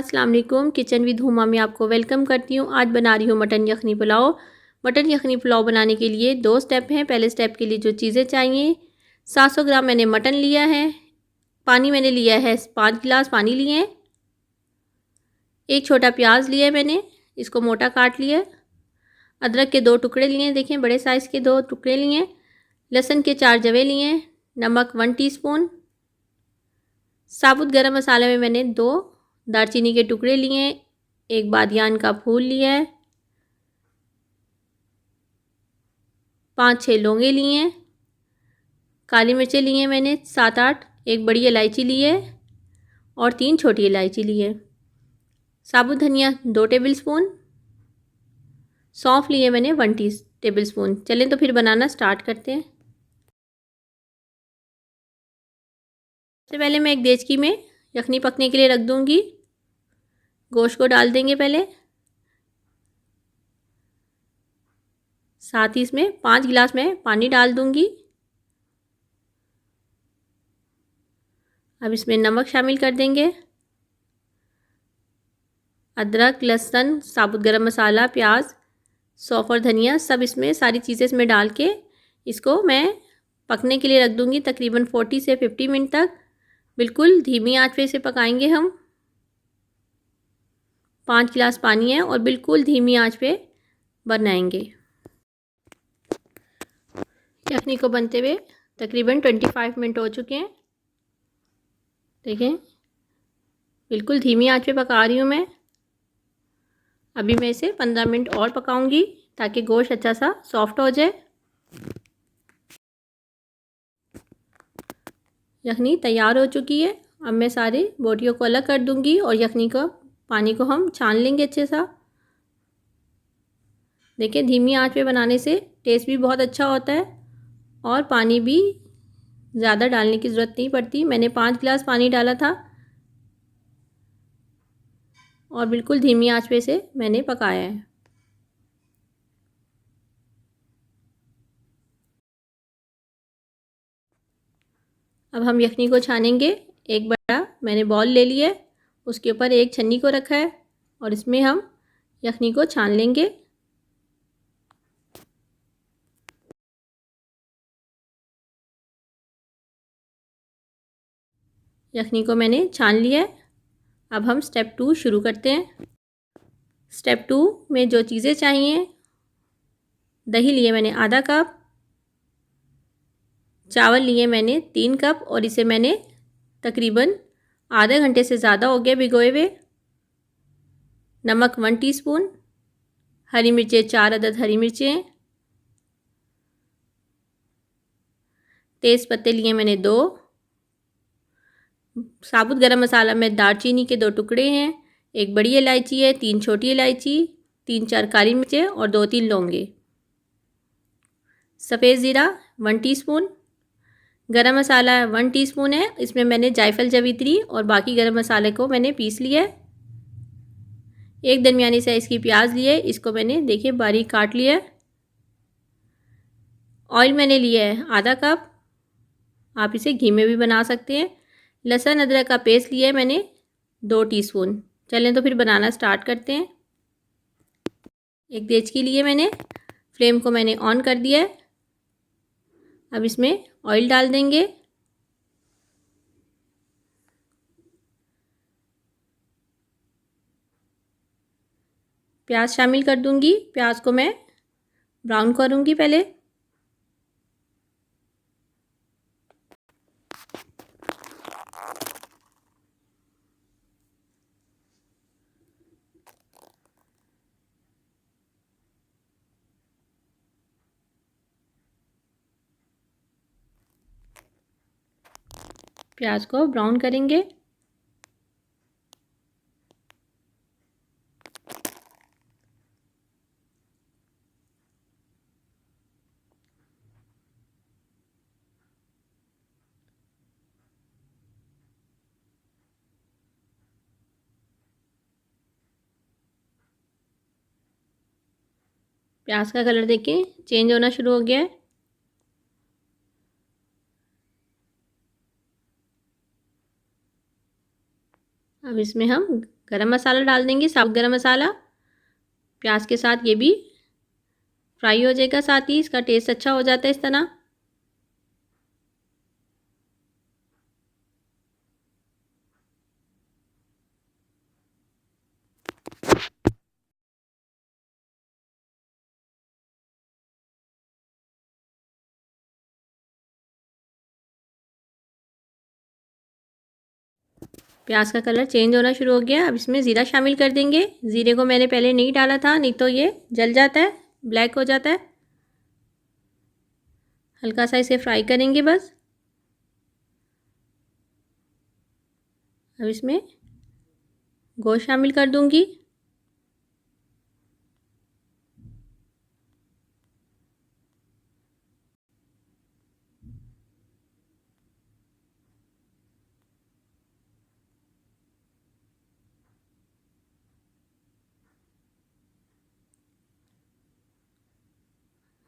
अस्सलाम वालेकुम। Kitchen with Huma में आपको वेलकम करती हूँ। आज बना रही हूँ मटन यखनी पुलाव। मटन यखनी पुलाव बनाने के लिए 2 स्टेप हैं। पहले स्टेप के लिए जो चीज़ें चाहिए, 700 ग्राम मैंने मटन लिया है। पानी मैंने लिया है 5 गिलास पानी लिए हैं। एक छोटा प्याज लिया है मैंने, इसको मोटा काट लिया। अदरक के 2 टुकड़े लिए, देखें बड़े साइज़ के 2 टुकड़े लिए। लहसुन के 4 जवे लिए। नमक 1 टीस्पून। साबुत गरम मसाले में मैंने 2 दालचीनी के टुकड़े लिए, 1 बादियान का फूल लिया है, 5-6 लौंगे लिए, काली मिर्चें लिए मैंने 7-8, 1 बड़ी इलायची ली है और 3 छोटी इलायची ली है। साबुत धनिया 2 टेबलस्पून, सौंफ लिए मैंने 1 टेबलस्पून। चलें तो फिर बनाना स्टार्ट करते हैं। सबसे पहले मैं एक देचकी में यखनी पकने के लिए रख दूंगी। गोश्त को डाल देंगे पहले, साथ ही इसमें 5 गिलास में पानी डाल दूंगी। अब इसमें नमक शामिल कर देंगे। अदरक, लहसुन, साबुत गरम मसाला, प्याज, सौंफ और धनिया सब इसमें सारी चीज़ें इसमें डाल के इसको मैं पकने के लिए रख दूंगी तकरीबन 40 से 50 मिनट तक। बिल्कुल धीमी आंच पे इसे पकाएंगे हम। 5 गिलास पानी है और बिल्कुल धीमी आंच पे बनाएंगे। यखनी को बनते हुए तकरीबन 25 मिनट हो चुके हैं। देखें बिल्कुल धीमी आंच पे पका रही हूँ मैं। अभी मैं इसे 15 मिनट और पकाऊंगी ताकि गोश्त अच्छा सा सॉफ्ट हो जाए। यखनी तैयार हो चुकी है। अब मैं सारी बोटियों को अलग कर दूंगी और यखनी का पानी को हम छान लेंगे अच्छे सा। देखिए धीमी आंच पे बनाने से टेस्ट भी बहुत अच्छा होता है और पानी भी ज़्यादा डालने की ज़रूरत नहीं पड़ती। मैंने 5 गिलास पानी डाला था और बिल्कुल धीमी आंच पे से मैंने पकाया है। अब हम यखनी को छानेंगे। एक बड़ा मैंने बॉल ले लिया है, उसके ऊपर एक छन्नी को रखा है और इसमें हम यखनी को छान लेंगे। यखनी को मैंने छान लिया है। अब हम स्टेप 2 शुरू करते हैं। स्टेप 2 में जो चीज़ें चाहिए, दही लिए मैंने आधा कप, चावल लिए मैंने 3 कप और इसे मैंने तकरीबन आधे घंटे से ज़्यादा हो गया भिगोए हुए। नमक 1 टीस्पून, हरी मिर्चें 4 अदद हरी मिर्चें, तेज़ पत्ते लिए मैंने 2, साबुत गरम मसाला में दालचीनी के 2 टुकड़े हैं, 1 बड़ी इलायची है, 3 छोटी इलायची, 3-4 काली मिर्चें और 2-3 लौंगे। सफ़ेद ज़ीरा 1 टीस्पून, गरम मसाला 1 टीस्पून है, इसमें मैंने जायफल जवित्री और बाकी गरम मसाले को मैंने पीस लिया है। एक दरमियानी साइज़ की प्याज लिए, इसको मैंने देखिए बारीक काट लिया है। ऑयल मैंने लिया है आधा कप, आप इसे घी में भी बना सकते हैं। लहसुन अदरक का पेस्ट लिया है मैंने 2 टीस्पून। चलें तो फिर बनाना स्टार्ट करते हैं। एक देचकी लिए मैंने, फ्लेम को मैंने ऑन कर दिया है। अब इसमें ऑयल डाल देंगे। प्याज शामिल कर दूंगी। प्याज को मैं ब्राउन करूंगी पहले। प्याज को ब्राउन करेंगे। प्याज का कलर देखिए चेंज होना शुरू हो गया है। अब इसमें हम गरम मसाला डाल देंगे, साबुत गरम मसाला। प्याज के साथ ये भी फ्राई हो जाएगा, साथ ही इसका टेस्ट अच्छा हो जाता है इस तरह। प्याज का कलर चेंज होना शुरू हो गया। अब इसमें ज़ीरा शामिल कर देंगे। ज़ीरे को मैंने पहले नहीं डाला था, नहीं तो ये जल जाता है, ब्लैक हो जाता है। हल्का सा इसे फ्राई करेंगे बस। अब इसमें गोश्त शामिल कर दूंगी।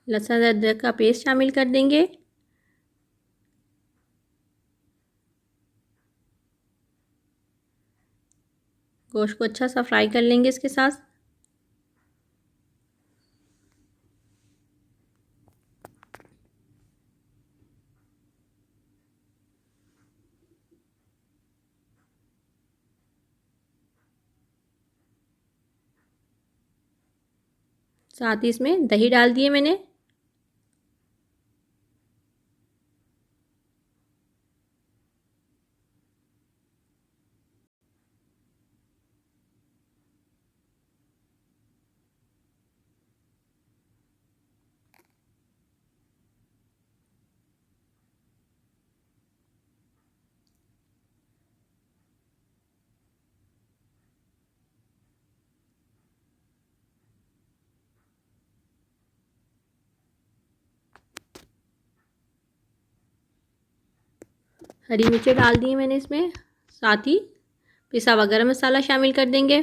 लहसुन अदरक का पेस्ट शामिल कर देंगे। गोश्त को अच्छा सा फ्राई कर लेंगे इसके साथ। साथ ही इसमें दही डाल दिए मैंने। हरी मिर्ची डाल दी मैंने इसमें। साथ ही पिसा हुआ गरम मसाला शामिल कर देंगे।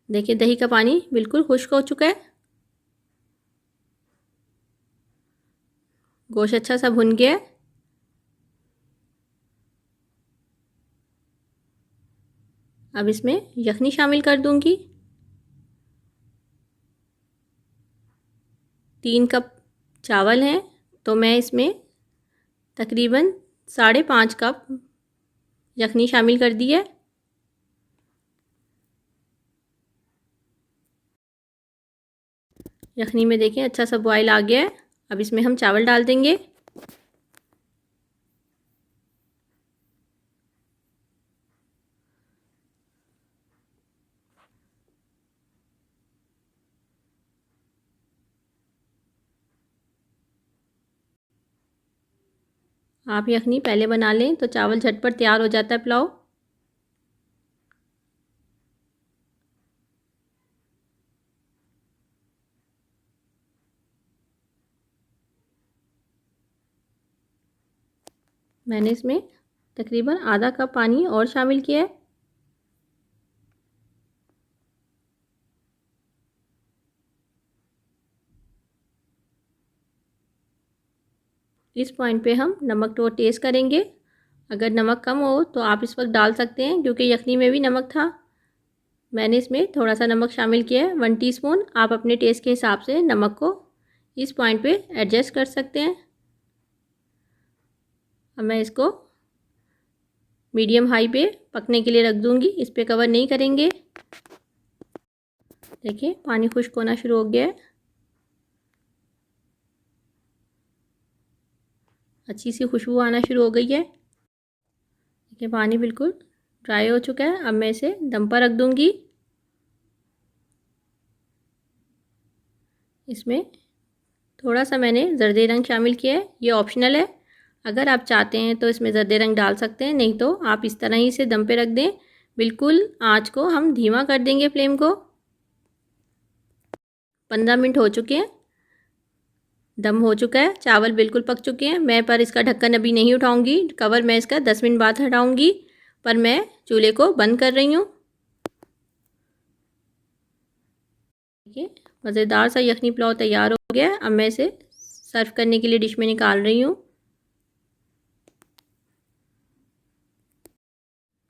देखिए दही का पानी बिल्कुल खुश्क हो चुका है। गोश्त अच्छा सा भुन गया है। अब इसमें यखनी शामिल कर दूंगी। 3 कप चावल हैं, तो मैं इसमें तकरीबन 5.5 कप यखनी शामिल कर दी है। यखनी में देखें अच्छा सा बॉयल आ गया है। अब इसमें हम चावल डाल देंगे। आप यखनी पहले बना लें तो चावल झटपट तैयार हो जाता है पुलाव। मैंने इसमें तकरीबन आधा कप पानी और शामिल किया है। इस पॉइंट पे हम नमक तो टेस्ट करेंगे। अगर नमक कम हो तो आप इस वक्त डाल सकते हैं, क्योंकि यखनी में भी नमक था। मैंने इसमें थोड़ा सा नमक शामिल किया है, 1 टीस्पून। आप अपने टेस्ट के हिसाब से नमक को इस पॉइंट पे एडजस्ट कर सकते हैं। अब मैं इसको मीडियम हाई पे पकने के लिए रख दूंगी, इस पे कवर नहीं करेंगे। देखिए पानी खुश्क होना शुरू हो गया है। अच्छी सी खुशबू आना शुरू हो गई है। देखिए पानी बिल्कुल ड्राई हो चुका है। अब मैं इसे दम पर रख दूंगी। इसमें थोड़ा सा मैंने जर्दी रंग शामिल किया है, ये ऑप्शनल है। अगर आप चाहते हैं तो इसमें जर्दी रंग डाल सकते हैं, नहीं तो आप इस तरह ही इसे दम पे रख दें। बिल्कुल आँच को हम धीमा कर देंगे, फ्लेम को। 15 मिनट हो चुके हैं। दम हो चुका है, चावल बिल्कुल पक चुके हैं। मैं पर इसका ढक्कन अभी नहीं उठाऊंगी, कवर मैं इसका 10 मिनट बाद हटाऊंगी। पर मैं चूल्हे को बंद कर रही हूँ। देखिए मज़ेदार सा यखनी पुलाव तैयार हो गया है। अब मैं इसे सर्व करने के लिए डिश में निकाल रही हूँ।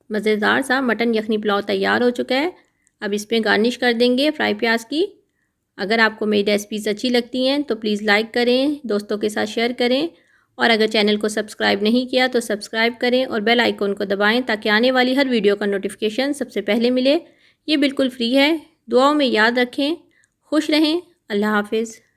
मज़ेदार सा मटन यखनी पुलाव तैयार हो चुका है। अब इस पर गार्निश कर देंगे फ्राई प्याज की। अगर आपको मेरी रेसिपीज़ अच्छी लगती हैं तो प्लीज़ लाइक करें, दोस्तों के साथ शेयर करें और अगर चैनल को सब्सक्राइब नहीं किया तो सब्सक्राइब करें और बेल आइकन को दबाएं ताकि आने वाली हर वीडियो का नोटिफिकेशन सबसे पहले मिले। ये बिल्कुल फ्री है। दुआओं में याद रखें। खुश रहें। अल्लाह हाफिज़।